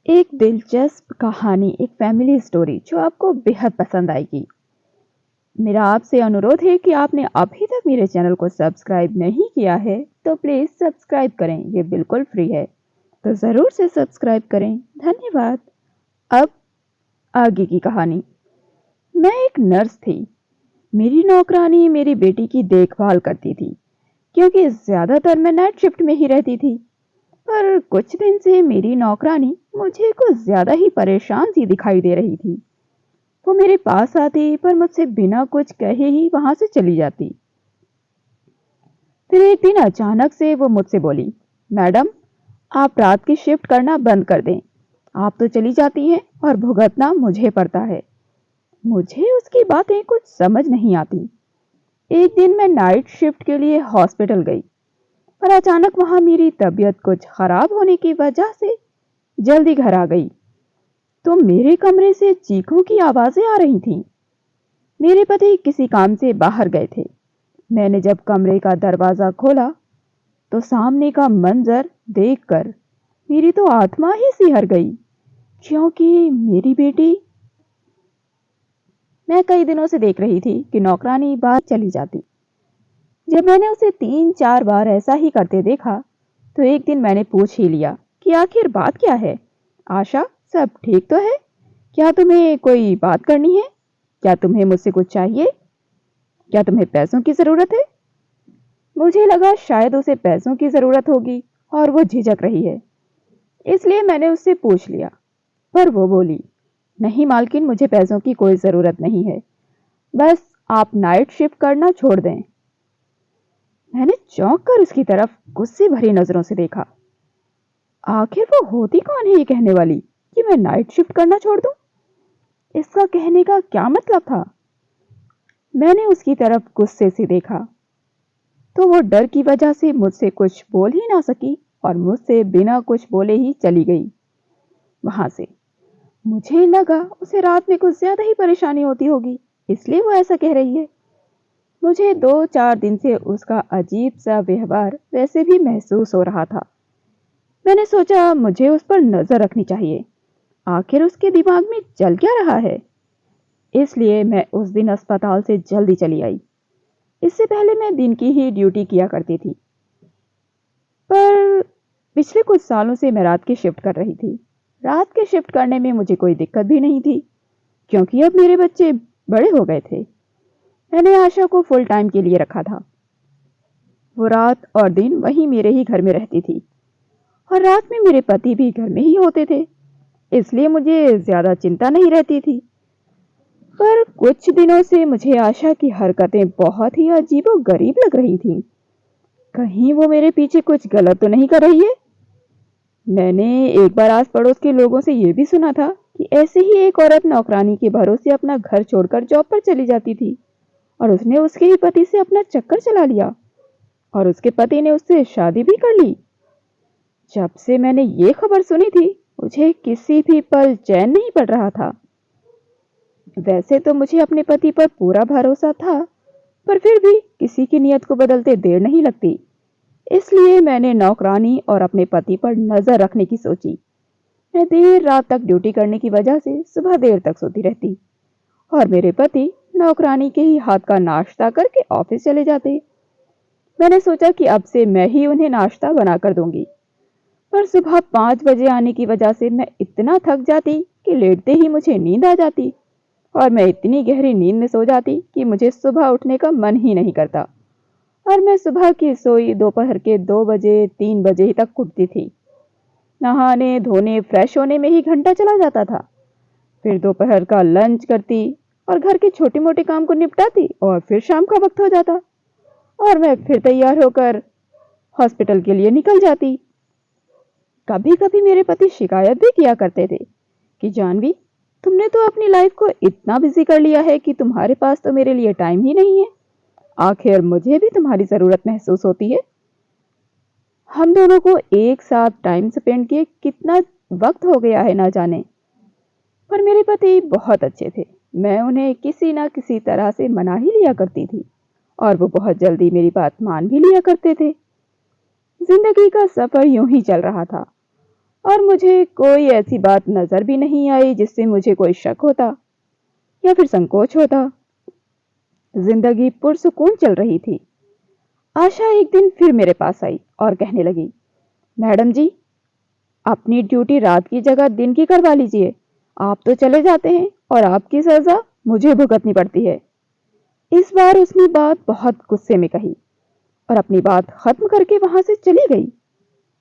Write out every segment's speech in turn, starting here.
एक दिलचस्प कहानी, एक फैमिली स्टोरी जो आपको बेहद पसंद आएगी। मेरा आपसे अनुरोध है कि आपने अभी तक मेरे चैनल को सब्सक्राइब नहीं किया है तो प्लीज़ सब्सक्राइब करें, ये बिल्कुल फ्री है। तो ज़रूर से सब्सक्राइब करें। धन्यवाद। अब आगे की कहानी। मैं एक नर्स थी। मेरी नौकरानी मेरी बेटी की देखभाल करती थी, क्योंकि ज़्यादातर मैं नाइट शिफ्ट में ही रहती थी। पर कुछ दिन से मेरी नौकरानी मुझे कुछ ज़्यादा ही परेशान सी दिखाई दे रही थी। वो मेरे पास आती पर मुझसे बिना कुछ कहे ही वहां से चली जाती। फिर एक दिन अचानक से वो मुझसे बोली, मैडम, आप रात की शिफ्ट करना बंद कर दें। आप तो चली जाती हैं और भुगतना मुझे पड़ता है। मुझे उसकी बातें कुछ समझ नहीं आती। एक दिन मैं नाइट शिफ्ट के लिए हॉस्पिटल गई, पर अचानक वहां मेरी तबीयत कुछ खराब होने की वजह से जल्दी घर आ गई। तो मेरे कमरे से चीखों की आवाजें आ रही थीं। मेरे पति किसी काम से बाहर गए थे। मैंने जब कमरे का दरवाजा खोला तो सामने का मंजर देखकर मेरी तो आत्मा ही सिहर गई, क्योंकि मेरी बेटी, मैं कई दिनों से देख रही थी कि नौकरानी बाहर चली जाती। जब मैंने उसे 3-4 बार ऐसा ही करते देखा तो एक दिन मैंने पूछ ही लिया कि आखिर बात क्या है। आशा, सब ठीक तो है? क्या तुम्हें कोई बात करनी है? क्या तुम्हें मुझसे कुछ चाहिए? क्या तुम्हें पैसों की जरूरत है? मुझे लगा शायद उसे पैसों की जरूरत होगी और वो झिझक रही है, इसलिए मैंने उससे पूछ लिया। पर वो बोली, नहीं मालकिन, मुझे पैसों की कोई जरूरत नहीं है, बस आप नाइट शिफ्ट करना छोड़ दें। मैंने चौंक कर उसकी तरफ गुस्से भरी नजरों से देखा। आखिर वो होती कौन है ये कहने वाली कि मैं नाइट शिफ्ट करना छोड़ दूं? इसका कहने का क्या मतलब था? मैंने उसकी तरफ गुस्से से देखा तो वो डर की वजह से मुझसे कुछ बोल ही ना सकी और मुझसे बिना कुछ बोले ही चली गई वहां से। मुझे लगा उसे रात में कुछ ज्यादा ही परेशानी होती होगी, इसलिए वो ऐसा कह रही है। मुझे 2-4 दिन से उसका अजीब सा व्यवहार वैसे भी महसूस हो रहा था। मैंने सोचा मुझे उस पर नजर रखनी चाहिए, आखिर उसके दिमाग में चल क्या रहा है। इसलिए मैं उस दिन अस्पताल से जल्दी चली आई। इससे पहले मैं दिन की ही ड्यूटी किया करती थी, पर पिछले कुछ सालों से मैं रात की शिफ्ट कर रही थी। रात के शिफ्ट करने में मुझे कोई दिक्कत भी नहीं थी, क्योंकि अब मेरे बच्चे बड़े हो गए थे। मैंने आशा को फुल टाइम के लिए रखा था। वो रात और दिन वहीं मेरे ही घर में रहती थी और रात में मेरे पति भी घर में ही होते थे, इसलिए मुझे ज्यादा चिंता नहीं रहती थी। पर कुछ दिनों से मुझे आशा की हरकतें बहुत ही अजीबो गरीब लग रही थीं। कहीं वो मेरे पीछे कुछ गलत तो नहीं कर रही है। मैंने एक बार आस पड़ोस के लोगों से ये भी सुना था कि ऐसे ही एक औरत नौकरानी के भरोसे अपना घर छोड़कर जॉब पर चली जाती थी और उसने उसके ही पति से अपना चक्कर चला लिया और उसके पति ने उससे शादी भी कर ली। जब से मैंने ये खबर सुनी थी, मुझे किसी भी पल चैन नहीं पड़ रहा था। वैसे तो मुझे अपने पति पर पूरा भरोसा था, पर फिर भी किसी की नीयत को बदलते देर नहीं लगती। इसलिए मैंने नौकरानी और अपने पति पर नजर रखने की सोची। मैं देर रात तक ड्यूटी करने की वजह से सुबह देर तक सोती रहती और मेरे पति नौकरानी के ही हाथ का नाश्ता करके ऑफिस चले जाते। मैंने सोचा कि अब से मैं ही उन्हें नाश्ता बना कर दूंगी, पर सुबह 5 बजे आने की वजह से मैं इतना थक जाती कि लेटते ही मुझे नींद आ जाती और मैं इतनी गहरी नींद में सो जाती कि मुझे सुबह उठने का मन ही नहीं करता और मैं सुबह की सोई दोपहर के 2 बजे 3 बजे ही तक उठती थी। नहाने धोने फ्रेश होने में ही घंटा चला जाता था। फिर दोपहर का लंच करती और घर के छोटे मोटे काम को निपटाती और फिर शाम का वक्त हो जाता और मैं फिर तैयार होकर हॉस्पिटल के लिए निकल जाती। कभी कभी मेरे पति शिकायत भी किया करते थे कि जानवी, तुमने तो अपनी लाइफ को इतना बिजी कर लिया है कि तुम्हारे पास तो मेरे लिए टाइम ही नहीं है। आखिर मुझे भी तुम्हारी जरूरत महसूस होती है। हम दोनों को एक साथ टाइम स्पेंड किए कितना वक्त हो गया है ना जाने। पर मेरे पति बहुत अच्छे थे। मैं उन्हें किसी ना किसी तरह से मना ही लिया करती थी और वो बहुत जल्दी मेरी बात मान भी लिया करते थे। जिंदगी का सफर यूं ही चल रहा था और मुझे कोई ऐसी बात नजर भी नहीं आई जिससे मुझे कोई शक होता या फिर संकोच होता। जिंदगी पुरसुकून चल रही थी। आशा एक दिन फिर मेरे पास आई और कहने लगी, मैडम जी, अपनी ड्यूटी रात की जगह दिन की करवा लीजिए। आप तो चले जाते हैं और आपकी सजा मुझे भुगतनी पड़ती है। इस बार उसने बात बहुत गुस्से में कही और अपनी बात खत्म करके वहां से चली गई।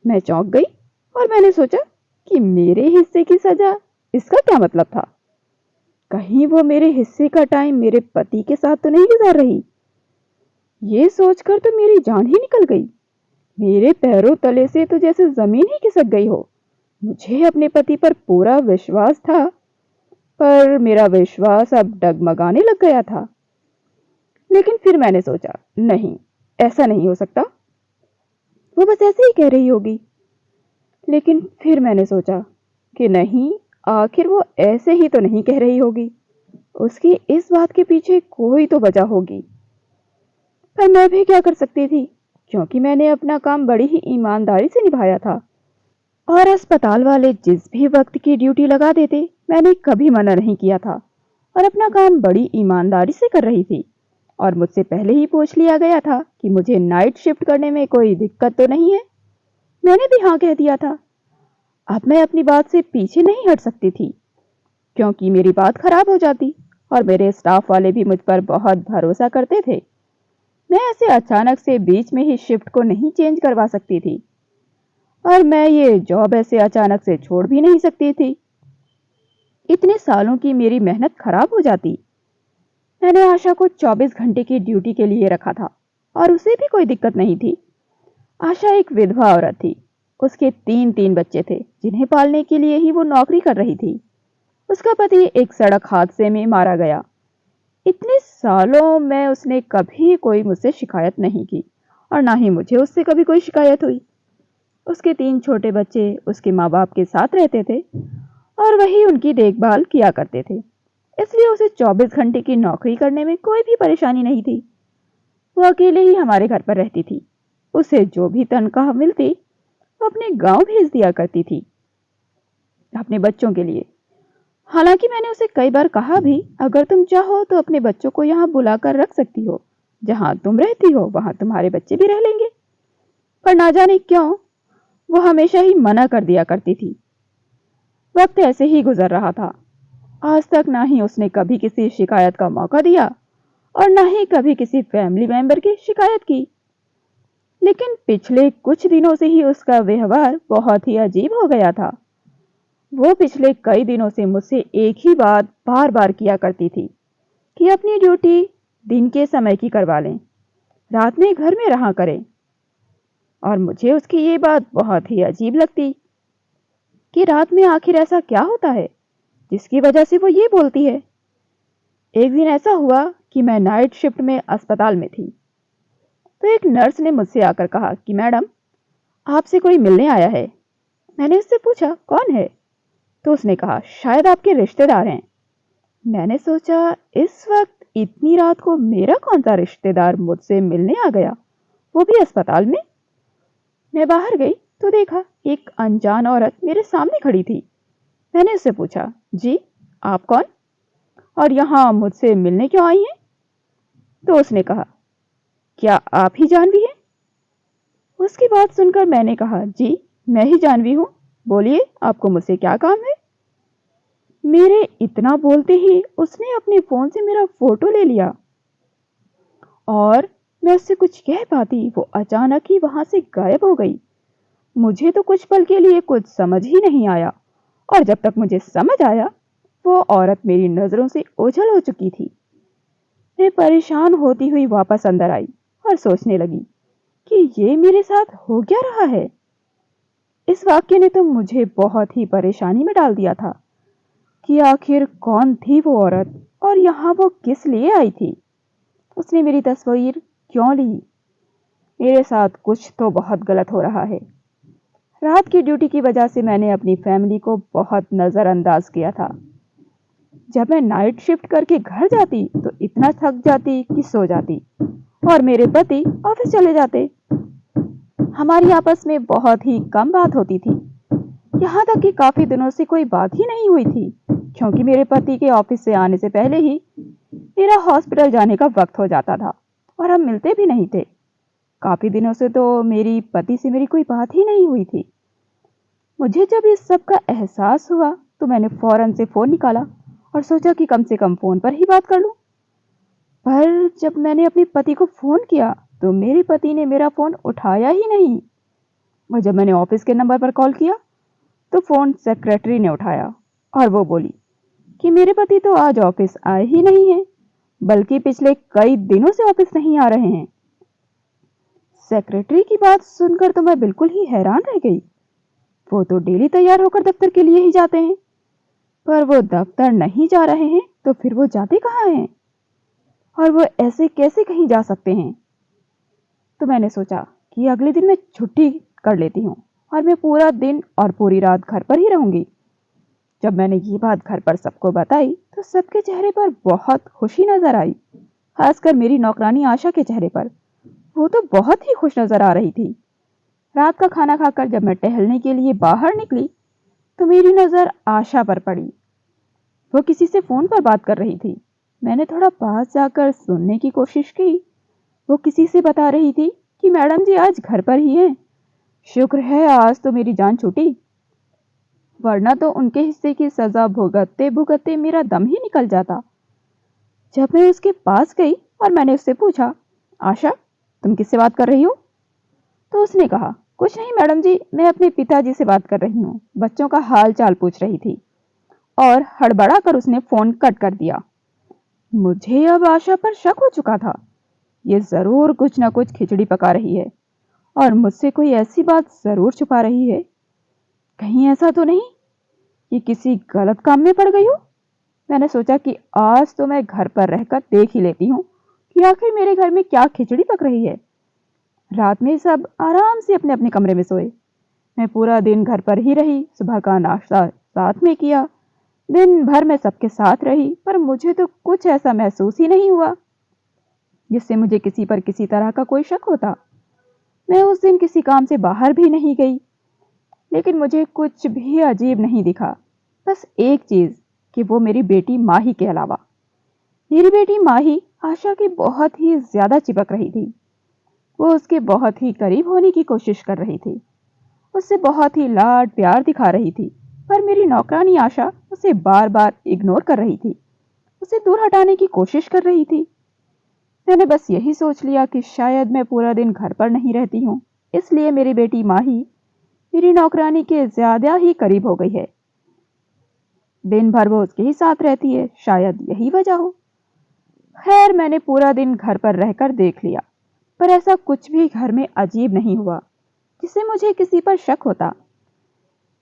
मैं चौंक गई और मैंने सोचा कि मेरे हिस्से की सजा, इसका क्या मतलब था? कहीं वो मेरे हिस्से का टाइम मेरे पति के साथ तो नहीं गुजार रही? ये सोचकर तो मेरी जान ही निकल गई। मेरे पैरों तले से तो जैसे जमीन ही खिसक गई हो। मुझे अपने पति पर पूरा विश्वास था, पर मेरा विश्वास अब डगमगाने लग गया था। लेकिन फिर मैंने सोचा, नहीं, ऐसा नहीं हो सकता, वो बस ऐसे ही कह रही होगी। लेकिन फिर मैंने सोचा कि नहीं, आखिर वो ऐसे ही तो नहीं कह रही होगी, उसकी इस बात के पीछे कोई तो वजह होगी। पर मैं भी क्या कर सकती थी, क्योंकि मैंने अपना काम बड़ी ही ईमानदारी से निभाया था। और अस्पताल वाले जिस भी वक्त की ड्यूटी लगा देते, मैंने कभी मना नहीं किया था और अपना काम बड़ी ईमानदारी से कर रही थी। और मुझसे पहले ही पूछ लिया गया था कि मुझे नाइट शिफ्ट करने में कोई दिक्कत तो नहीं है। मैंने भी हाँ कह दिया था। अब मैं अपनी बात से पीछे नहीं हट सकती थी, क्योंकि मेरी बात खराब हो जाती और मेरे स्टाफ वाले भी मुझ पर बहुत भरोसा करते थे। मैं ऐसे अचानक से बीच में ही शिफ्ट को नहीं चेंज करवा सकती थी और मैं ये जॉब ऐसे अचानक से छोड़ भी नहीं सकती थी। इतने सालों की मेरी मेहनत खराब हो जाती। मैंने आशा को 24 घंटे की ड्यूटी के लिए रखा था और उसे भी कोई दिक्कत नहीं थी। आशा एक विधवा औरत थी। उसके तीन तीन बच्चे थे जिन्हें पालने के लिए ही वो नौकरी कर रही थी। उसका पति एक सड़क हादसे में मारा गया। इतने सालों में उसने कभी कोई मुझसे शिकायत नहीं की और ना ही मुझे उससे कभी कोई शिकायत हुई। उसके तीन छोटे बच्चे उसके माँ बाप के साथ रहते थे और वही उनकी देखभाल किया करते थे, इसलिए उसे 24 घंटे की नौकरी करने में कोई भी परेशानी नहीं थी। वो अकेले ही हमारे घर पर रहती थी। उसे जो भी तनख्वाह मिलती वो अपने गांव भेज दिया करती थी अपने बच्चों के लिए। हालांकि मैंने उसे कई बार कहा भी, अगर तुम चाहो तो अपने बच्चों को यहाँ बुलाकर रख सकती हो, जहां तुम रहती हो वहां तुम्हारे बच्चे भी रह लेंगे। पर ना जाने क्यों वो हमेशा ही मना कर दिया करती थी। वक्त ऐसे ही गुजर रहा था। आज तक ना ही उसने कभी किसी शिकायत का मौका दिया और ना ही कभी किसी फैमिली मेंबर की शिकायत की। लेकिन पिछले कुछ दिनों से ही उसका व्यवहार बहुत ही अजीब हो गया था। वो पिछले कई दिनों से मुझसे एक ही बात बार बार किया करती थी कि अपनी ड्यूटी दिन के समय की करवा लें, रात में घर में रहा करें। और मुझे उसकी ये बात बहुत ही अजीब लगती कि रात में आखिर ऐसा क्या होता है जिसकी वजह से वो ये बोलती है। एक दिन ऐसा हुआ कि मैं नाइट शिफ्ट में अस्पताल में थी, तो एक नर्स ने मुझसे आकर कहा कि मैडम, आपसे कोई मिलने आया है। मैंने उससे पूछा, कौन है? तो उसने कहा, शायद आपके रिश्तेदार हैं। मैंने सोचा, इस वक्त इतनी रात को मेरा कौन सा रिश्तेदार मुझसे मिलने आ गया, वो भी अस्पताल में। मैं बाहर गई तो देखा एक अनजान औरत मेरे सामने खड़ी थी। मैंने उससे पूछा, जी आप कौन और यहाँ मुझसे मिलने क्यों आई हैं? तो उसने कहा, क्या आप ही जानवी हैं? उसकी बात सुनकर मैंने कहा, जी मैं ही जानवी हूँ, बोलिए आपको मुझसे क्या काम है? मेरे इतना बोलते ही उसने अपने फोन से मेरा फोटो ले लिया और मैं उससे कुछ कह पाती वो अचानक ही वहां से गायब हो गई। मुझे तो कुछ पल के लिए कुछ समझ ही नहीं आया और जब तक मुझे समझ आया वो औरत मेरी नजरों से ओझल हो चुकी थी। मैं परेशान होती हुई वापस अंदर आई और सोचने लगी कि ये मेरे साथ हो क्या रहा है। इस वाक्य ने तो मुझे बहुत ही परेशानी में डाल दिया था कि आखिर कौन थी वो औरत और यहाँ वो किस लिए आई थी। उसने मेरी तस्वीर क्यों ली? मेरे साथ कुछ तो बहुत गलत हो रहा है। रात की ड्यूटी की वजह से मैंने अपनी फैमिली को बहुत नजरअंदाज किया था। जब मैं नाइट शिफ्ट करके घर जाती तो इतना थक जाती कि सो जाती और मेरे पति ऑफिस चले जाते। हमारी आपस में बहुत ही कम बात होती थी। यहाँ तक कि काफी दिनों से कोई बात ही नहीं हुई थी, क्योंकि मेरे पति के ऑफिस से आने से पहले ही मेरा हॉस्पिटल जाने का वक्त हो जाता था और हम मिलते भी नहीं थे। काफी दिनों से तो मेरी पति से मेरी कोई बात ही नहीं हुई थी। मुझे जब इस सब का एहसास हुआ तो मैंने फौरन से फोन निकाला और सोचा कि कम से कम फोन पर ही बात कर लूं। पर जब मैंने अपने पति को फोन किया तो मेरे पति ने मेरा फोन उठाया ही नहीं, और जब मैंने ऑफिस के नंबर पर कॉल किया तो फोन सेक्रेटरी ने उठाया और वो बोली कि मेरे पति तो आज ऑफिस आए ही नहीं हैं, बल्कि पिछले कई दिनों से ऑफिस नहीं आ रहे हैं। सेक्रेटरी की बात सुनकर तो मैं बिल्कुल ही हैरान रह गई। वो तो डेली तैयार होकर दफ्तर के लिए ही जाते हैं, पर वो दफ्तर नहीं जा रहे हैं तो फिर वो जाते कहाँ हैं, और वो ऐसे कैसे कहीं जा सकते हैं। तो मैंने सोचा कि अगले दिन मैं छुट्टी कर लेती हूँ और मैं पूरा दिन और पूरी रात घर पर ही रहूंगी। जब मैंने ये बात घर पर सबको बताई तो सबके चेहरे पर बहुत खुशी नजर आई, खासकर मेरी नौकरानी आशा के चेहरे पर। वो तो बहुत ही खुश नजर आ रही थी। रात का खाना खाकर जब मैं टहलने के लिए बाहर निकली तो मेरी नजर आशा पर पड़ी। वो किसी से फोन पर बात कर रही थी। मैंने थोड़ा पास जाकर सुनने की कोशिश की। वो किसी से बता रही थी कि मैडम जी आज घर पर ही हैं। शुक्र है आज तो मेरी जान छूटी, वरना तो उनके हिस्से की सजा भुगतते भुगतते मेरा दम ही निकल जाता। जब मैं उसके पास गई और मैंने उससे पूछा, आशा तुम किससे बात कर रही हो? तो उसने कहा, कुछ नहीं मैडम जी, मैं अपने पिताजी से बात कर रही हूँ, बच्चों का हाल चाल पूछ रही थी। और हड़बड़ा कर उसने फोन कट कर दिया। मुझे अब आशा पर शक हो चुका था। ये जरूर कुछ ना कुछ खिचड़ी पका रही है और मुझसे कोई ऐसी बात जरूर छुपा रही है। कहीं ऐसा तो नहीं कि किसी गलत काम में पड़ गई हो। मैंने सोचा कि आज तो मैं घर पर रहकर देख ही लेती हूँ कि आखिर मेरे घर में क्या खिचड़ी पक रही है। रात में सब आराम से अपने अपने कमरे में सोए। मैं पूरा दिन घर पर ही रही, सुबह का नाश्ता साथ में किया, दिन भर मैं सबके साथ रही, पर मुझे तो कुछ ऐसा महसूस ही नहीं हुआ जिससे मुझे किसी पर किसी तरह का कोई शक होता। मैं उस दिन किसी काम से बाहर भी नहीं गई, लेकिन मुझे कुछ भी अजीब नहीं दिखा। बस एक चीज कि वो मेरी बेटी माही के अलावा। मेरी बेटी माही आशा की बहुत ही ज्यादा चिपक रही थी। वो उसके बहुत ही करीब होने की कोशिश कर रही थी, उससे बहुत ही लाड प्यार दिखा रही थी। पर मेरी नौकरानी आशा उसे बार बार इग्नोर कर रही थी, उसे दूर हटाने की कोशिश कर रही थी। मैंने बस यही सोच लिया कि शायद मैं पूरा दिन घर पर नहीं रहती हूँ, इसलिए मेरी बेटी माही मेरी नौकरानी के ज्यादा ही करीब हो गई है। दिन भर वो उसके ही साथ रहती है, शायद यही वजह हो। खैर मैंने पूरा दिन घर पर रहकर देख लिया, पर ऐसा कुछ भी घर में अजीब नहीं हुआ जिससे मुझे किसी पर शक होता।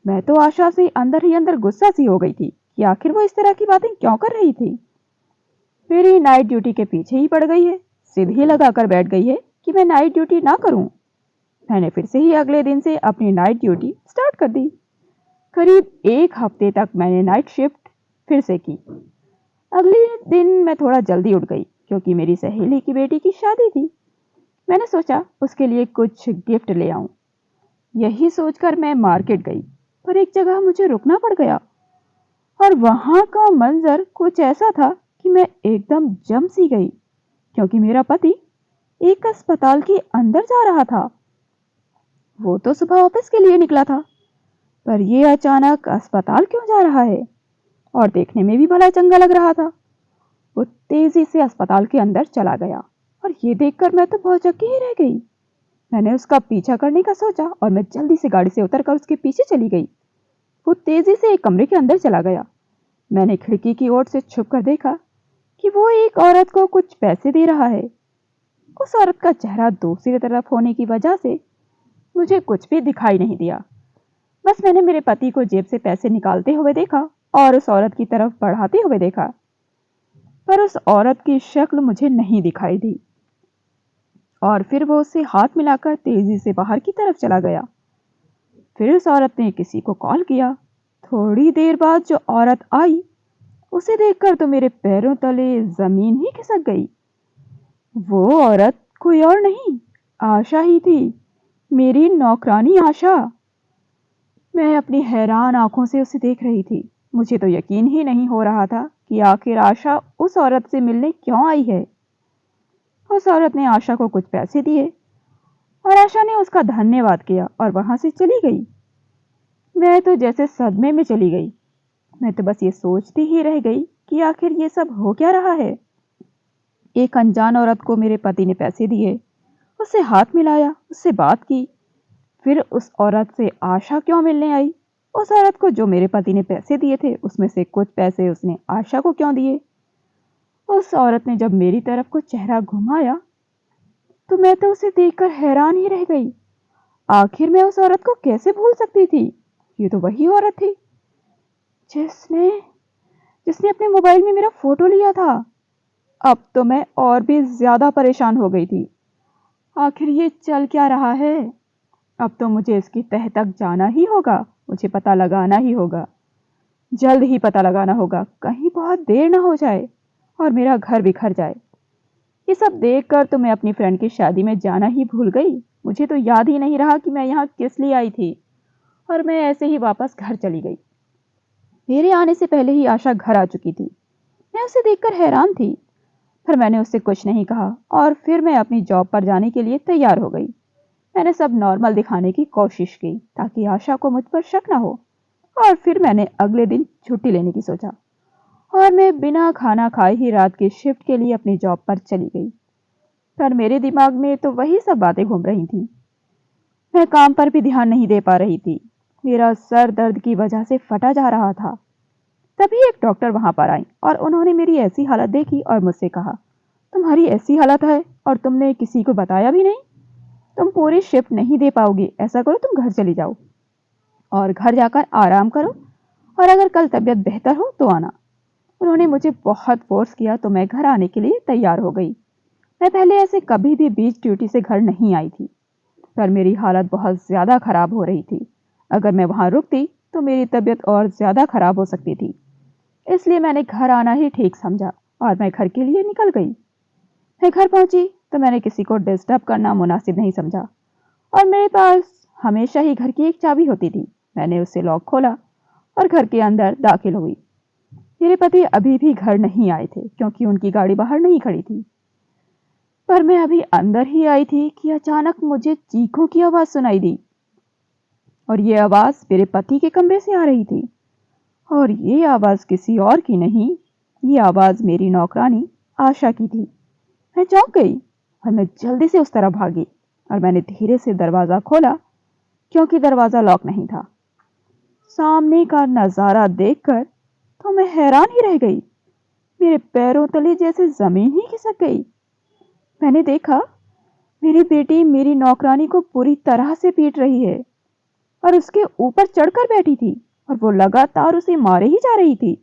मैं तो आशा से अंदर ही अंदर गुस्सा सी हो गई थी कि आखिर वो इस तरह की बातें क्यों कर रही थी। मेरी नाइट ड्यूटी के पीछे ही पड़ गई है, सीधी लगाकर बैठ गई है कि मैं नाइट ड्यूटी ना करूं। मैंने फिर से ही अगले दिन से अपनी नाइट ड्यूटी स्टार्ट कर दी। करीब एक हफ्ते तक मैंने नाइट शिफ्ट फिर से की। अगले दिन मैं थोड़ा जल्दी उठ गई क्योंकि मेरी सहेली की बेटी की शादी थी। मैंने सोचा उसके लिए कुछ गिफ्ट ले आऊं। यही सोचकर मैं मार्केट गई, पर एक जगह मुझे रुकना पड़ गया और वहां का मंजर कुछ ऐसा था कि मैं एकदम जम सी गई, क्योंकि मेरा पति एक अस्पताल के अंदर जा रहा था। वो तो सुबह ऑफिस के लिए निकला था, पर ये अचानक अस्पताल क्यों जा रहा है? और देखने में भी भला चंगा लग रहा था। वो तेजी से अस्पताल के अंदर चला गया और ये देखकर मैं तो भौचक्की ही रह गई। मैंने उसका पीछा करने का सोचा और मैं जल्दी से गाड़ी से उतरकर उसके पीछे चली गई। वो तेजी से एक कमरे के अंदर चला गया। मैंने खिड़की की ओर से छुपकर देखा कि वो एक औरत को कुछ पैसे दे रहा है। उस औरत का चेहरा दूसरी तरफ होने की वजह से मुझे कुछ भी दिखाई नहीं दिया। बस मैंने मेरे पति को जेब से पैसे निकालते हुए देखा और उस औरत की तरफ बढ़ाते हुए देखा, पर उस औरत की शक्ल मुझे नहीं दिखाई दी। और फिर वो उससे हाथ मिलाकर तेजी से बाहर की तरफ चला गया। फिर उस औरत ने किसी को कॉल किया। थोड़ी देर बाद जो औरत आई उसे देखकर तो मेरे पैरों तले जमीन ही खिसक गई। वो औरत कोई और नहीं, आशा ही थी, मेरी नौकरानी आशा। मैं अपनी हैरान आंखों से उसे देख रही थी। मुझे तो यकीन ही नहीं हो रहा था कि आखिर आशा उस औरत से मिलने क्यों आई है। उस औरत ने आशा को कुछ पैसे दिए और आशा ने उसका धन्यवाद किया और वहां से चली गई। मैं तो जैसे सदमे में चली गई। मैं तो बस ये सोचती ही रह गई कि आखिर ये सब हो क्या रहा है। एक अनजान औरत को मेरे पति ने पैसे दिए, उससे हाथ मिलाया, उससे बात की। फिर उस औरत से आशा क्यों मिलने आई? उस औरत को जो मेरे पति ने पैसे दिए थे उसमें से कुछ पैसे उसने आशा को क्यों दिए? उस औरत ने जब मेरी तरफ को चेहरा घुमाया तो मैं तो उसे देखकर हैरान ही रह गई। आखिर मैं उस औरत को कैसे भूल सकती थी? ये तो वही औरत थी जिसने जिसने अपने मोबाइल में मेरा फोटो लिया था। अब तो मैं और भी ज्यादा परेशान हो गई थी। आखिर ये चल क्या रहा है? अब तो मुझे इसकी तह तक जाना ही होगा। मुझे पता लगाना ही होगा। जल्द ही पता लगाना होगा, कहीं बहुत देर ना हो जाए और मेरा घर बिखर जाए। ये सब देखकर तो मैं अपनी फ्रेंड की शादी में जाना ही भूल गई। मुझे तो याद ही नहीं रहा कि मैं यहाँ किस लिए आई थी और मैं ऐसे ही वापस घर चली गई। मेरे आने से पहले ही आशा घर आ चुकी थी। मैं उसे देखकर हैरान थी। फिर मैंने उससे कुछ नहीं कहा और फिर मैं अपनी जॉब पर जाने के लिए तैयार हो गई। मैंने सब नॉर्मल दिखाने की कोशिश की ताकि आशा को मुझ पर शक ना हो। और फिर मैंने अगले दिन छुट्टी लेने की सोचा और मैं बिना खाना खाए ही रात की शिफ्ट के लिए अपनी जॉब पर चली गई। पर मेरे दिमाग में तो वही सब बातें घूम रही थीं। मैं काम पर भी ध्यान नहीं दे पा रही थी। मेरा सर दर्द की वजह से फटा जा रहा था। तभी एक डॉक्टर वहां पर आई और उन्होंने मेरी ऐसी हालत देखी और मुझसे कहा, तुम्हारी ऐसी हालत है और तुमने किसी को बताया भी नहीं। तुम पूरी शिफ्ट नहीं दे पाओगे। ऐसा करो, तुम घर चली जाओ और घर जाकर आराम करो और अगर कल तबीयत बेहतर हो तो आना। उन्होंने मुझे बहुत फोर्स किया तो मैं घर आने के लिए तैयार हो गई। मैं पहले ऐसे कभी भी बीच ड्यूटी से घर नहीं आई थी, पर मेरी हालत बहुत ज़्यादा ख़राब हो रही थी। अगर मैं वहाँ रुकती तो मेरी तबीयत और ज़्यादा ख़राब हो सकती थी। इसलिए मैंने घर आना ही ठीक समझा और मैं घर के लिए निकल गई। मैं घर पहुंची तो मैंने किसी को डिस्टर्ब करना मुनासिब नहीं समझा और मेरे पास हमेशा ही घर की एक चाबी होती थी। मैंने उससे लॉक खोला और घर के अंदर दाखिल हुई। मेरे पति अभी भी घर नहीं आए थे क्योंकि उनकी गाड़ी बाहर नहीं खड़ी थी। पर मैं अभी अंदर ही आई थी कि अचानक मुझे चीखों की आवाज़ सुनाई दी और ये आवाज़ मेरे पति के कमरे से आ रही थी। और ये आवाज़ किसी और की नहीं, ये आवाज़ मेरी नौकरानी आशा की थी। मैं चौंक गई और मैं जल्दी से उस तरफ भागी और मैंने धीरे से दरवाज़ा खोला क्योंकि दरवाज़ा लॉक नहीं था। सामने का नज़ारा देखकर तो मैं हैरान ही रह गई। मेरे पैरों तले जैसे ज़मीन ही खिसक गई। मैंने देखा मेरी बेटी मेरी नौकरानी को पूरी तरह से पीट रही है और उसके ऊपर चढ़कर बैठी थी और वो लगातार उसे मारे ही जा रही थी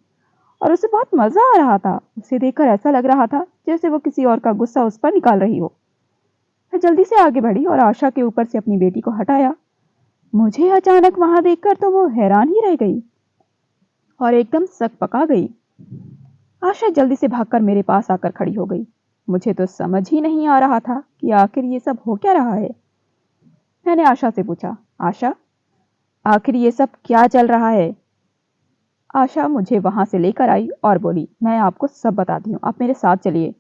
और उसे बहुत मजा आ रहा था। उसे देखकर ऐसा लग रहा था जैसे वो किसी और का गुस्सा उस पर निकाल रही हो। मैं जल्दी से आगे बढ़ी और आशा के ऊपर से अपनी बेटी को हटाया। मुझे अचानक वहां देखकर तो वो हैरान ही रह गई और एकदम सकपका गई। आशा जल्दी से भागकर मेरे पास आकर खड़ी हो गई। मुझे तो समझ ही नहीं आ रहा था कि आखिर ये सब हो क्या रहा है। मैंने आशा से पूछा, आशा आखिर ये सब क्या चल रहा है? आशा मुझे वहां से लेकर आई और बोली, मैं आपको सब बताती हूँ, आप मेरे साथ चलिए।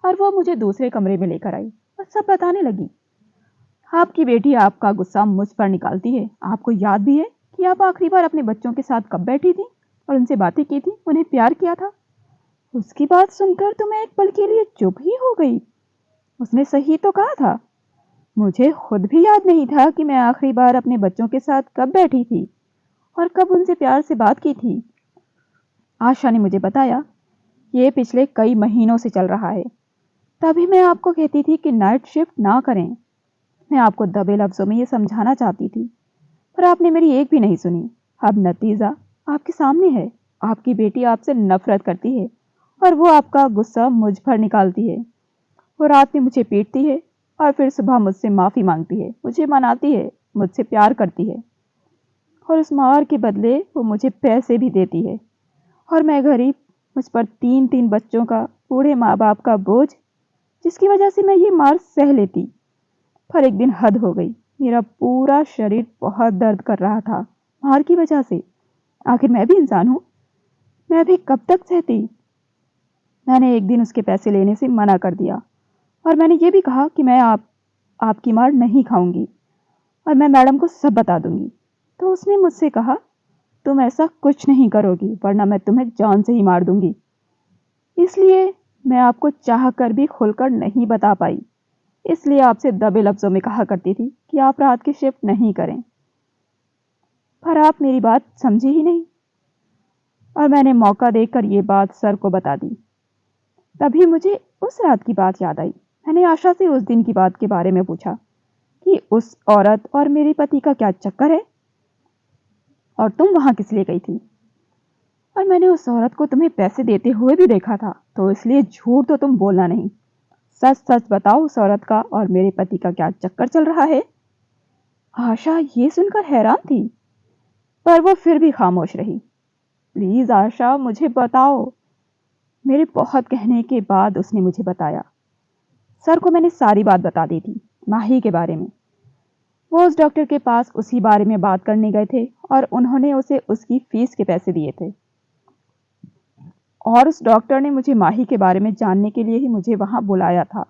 और वो मुझे दूसरे कमरे में लेकर आई और सब बताने लगी। आपकी बेटी आपका गुस्सा मुझ पर निकालती है। आपको याद भी है कि आप आखिरी बार अपने बच्चों के साथ कब बैठी थी और उनसे बातें की थी, उन्हें प्यार किया था। उसकी बात सुनकर तो मैं एक पल के लिए चुप ही हो गई। उसने सही तो कहा था। मुझे खुद भी याद नहीं था कि मैं आखिरी बार अपने बच्चों के साथ कब बैठी थी और कब उनसे प्यार से बात की थी। आशा ने मुझे बताया, ये पिछले कई महीनों से चल रहा है। तभी मैं आपको कहती थी कि नाइट शिफ्ट ना करें। मैं आपको दबे लफ्जों में ये समझाना चाहती थी, पर आपने मेरी एक भी नहीं सुनी। अब नतीजा आपके सामने है। आपकी बेटी आपसे नफरत करती है और वो आपका गुस्सा मुझ पर निकालती है। वो रात में मुझे पीटती है और फिर सुबह मुझसे माफ़ी मांगती है, मुझे मनाती है, मुझसे प्यार करती है और उस मार के बदले वो मुझे पैसे भी देती है। और मैं गरीब, मुझ पर 3-3 बच्चों का, बूढ़े माँ बाप का बोझ, जिसकी वजह से मैं ये मार सह लेती। पर एक दिन हद हो गई। मेरा पूरा शरीर बहुत दर्द कर रहा था। मार की वजह से। आखिर मैं भी इंसान हूँ, मैं भी कब तक सहती। मैंने एक दिन उसके पैसे लेने से मना कर दिया और मैंने ये भी कहा कि मैं आपकी मार नहीं खाऊंगी और मैं मैडम को सब बता दूंगी। तो उसने मुझसे कहा, तुम ऐसा कुछ नहीं करोगी वरना मैं तुम्हें जान से ही मार दूंगी। इसलिए मैं आपको चाह कर भी खुलकर नहीं बता पाई। इसलिए आपसे दबे लफ्जों में कहा करती थी कि आप रात की शिफ्ट नहीं करें, पर आप मेरी बात समझी ही नहीं और मैंने मौका देकर ये बात सर को बता दी। तभी मुझे उस रात की बात याद आई। मैंने आशा से उस दिन की बात के बारे में पूछा कि उस औरत और मेरे पति का क्या चक्कर है और तुम वहां किस लिए गई थी। और मैंने उस औरत को तुम्हें पैसे देते हुए भी देखा था, तो इसलिए झूठ तो तुम बोलना नहीं। सच सच बताओ, उस औरत का और मेरे पति का क्या चक्कर चल रहा है। आशा ये सुनकर हैरान थी, पर वो फिर भी खामोश रही। प्लीज आशा, मुझे बताओ। मेरे बहुत कहने के बाद उसने मुझे बताया। सर को मैंने सारी बात बता दी थी, माही के बारे में। वो उस डॉक्टर के पास उसी बारे में बात करने गए थे और उन्होंने उसे उसकी फीस के पैसे दिए थे। और उस डॉक्टर ने मुझे माही के बारे में जानने के लिए ही मुझे वहां बुलाया था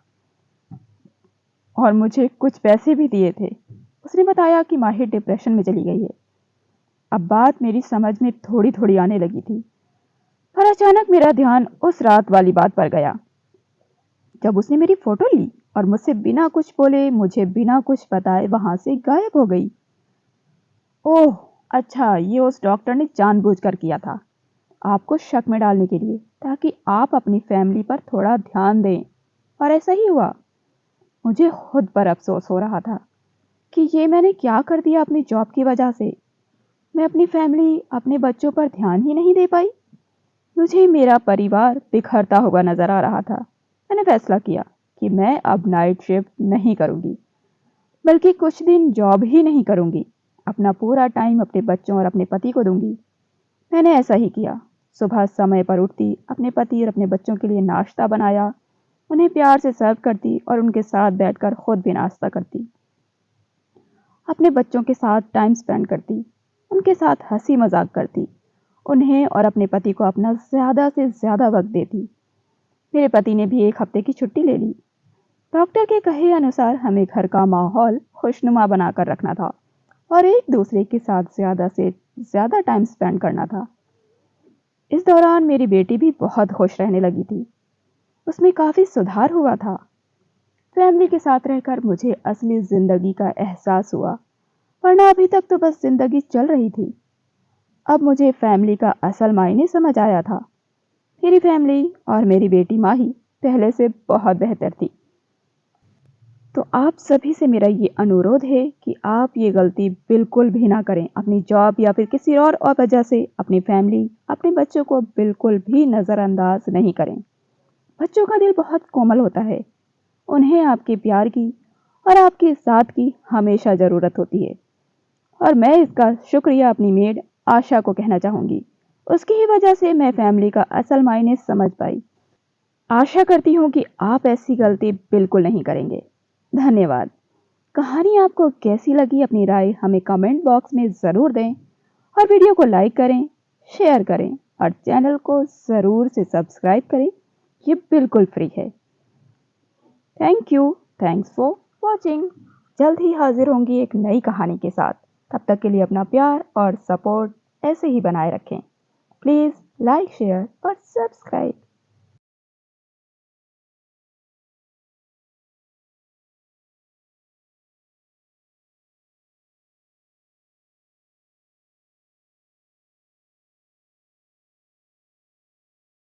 और मुझे कुछ पैसे भी दिए थे। उसने बताया कि माही डिप्रेशन में चली गई है। अब बात मेरी समझ में थोड़ी थोड़ी आने लगी थी, पर अचानक मेरा ध्यान उस रात वाली बात पर गया जब उसने मेरी फोटो ली और मुझसे बिना कुछ बोले, मुझे बिना कुछ बताए वहां से गायब हो गई। ओह, अच्छा, ये उस डॉक्टर ने जानबूझकर किया था, आपको शक में डालने के लिए, ताकि आप अपनी फैमिली पर थोड़ा ध्यान दें। और ऐसा ही हुआ। मुझे खुद पर अफसोस हो रहा था कि ये मैंने क्या कर दिया अपनी जॉब की वजह से। मैं अपनी फैमिली, अपने बच्चों पर ध्यान ही नहीं दे पाई। मुझे मेरा परिवार बिखरता हुआ नजर आ रहा था। मैंने फैसला किया कि मैं अब नाइट शिफ्ट नहीं करूंगी, बल्कि कुछ दिन जॉब ही नहीं करूंगी। अपना पूरा टाइम अपने बच्चों और अपने पति को दूंगी। मैंने ऐसा ही किया। सुबह समय पर उठती, अपने पति और अपने बच्चों के लिए नाश्ता बनाया, उन्हें प्यार से सर्व करती और उनके साथ बैठकर खुद भी नाश्ता करती। अपने बच्चों के साथ टाइम स्पेंड करती, उनके साथ हंसी मजाक करती, उन्हें और अपने पति को अपना ज़्यादा से ज़्यादा वक्त देती। मेरे पति ने भी एक हफ्ते की छुट्टी ले ली। डॉक्टर के कहे अनुसार हमें घर का माहौल खुशनुमा बनाकर रखना था और एक दूसरे के साथ ज़्यादा से ज़्यादा टाइम स्पेंड करना था। इस दौरान मेरी बेटी भी बहुत खुश रहने लगी थी। उसमें काफ़ी सुधार हुआ था। फैमिली के साथ रहकर मुझे असली ज़िंदगी का एहसास हुआ, वरना अभी तक तो बस ज़िंदगी चल रही थी। अब मुझे फैमिली का असल मायने समझ आया था। मेरी फैमिली और मेरी बेटी माही पहले से बहुत बेहतर थी। तो आप सभी से मेरा ये अनुरोध है कि आप ये गलती बिल्कुल भी ना करें। अपनी जॉब या फिर किसी और वजह से अपनी फैमिली, अपने बच्चों को बिल्कुल भी नज़रअंदाज नहीं करें। बच्चों का दिल बहुत कोमल होता है। उन्हें आपके प्यार की और आपके साथ की हमेशा ज़रूरत होती है। और मैं इसका शुक्रिया अपनी मेड आशा को कहना चाहूँगी। उसकी ही वजह से मैं फैमिली का असल मायने समझ पाई। आशा करती हूँ कि आप ऐसी गलती बिल्कुल नहीं करेंगे। धन्यवाद। कहानी आपको कैसी लगी, अपनी राय हमें कमेंट बॉक्स में ज़रूर दें और वीडियो को लाइक करें, शेयर करें और चैनल को ज़रूर से सब्सक्राइब करें। ये बिल्कुल फ्री है। Thank you. Thanks for watching. जल्द ही हाजिर होंगी एक नई कहानी के साथ। तब तक के लिए अपना प्यार और सपोर्ट ऐसे ही बनाए रखें। प्लीज़ लाइक, शेयर और सब्सक्राइब।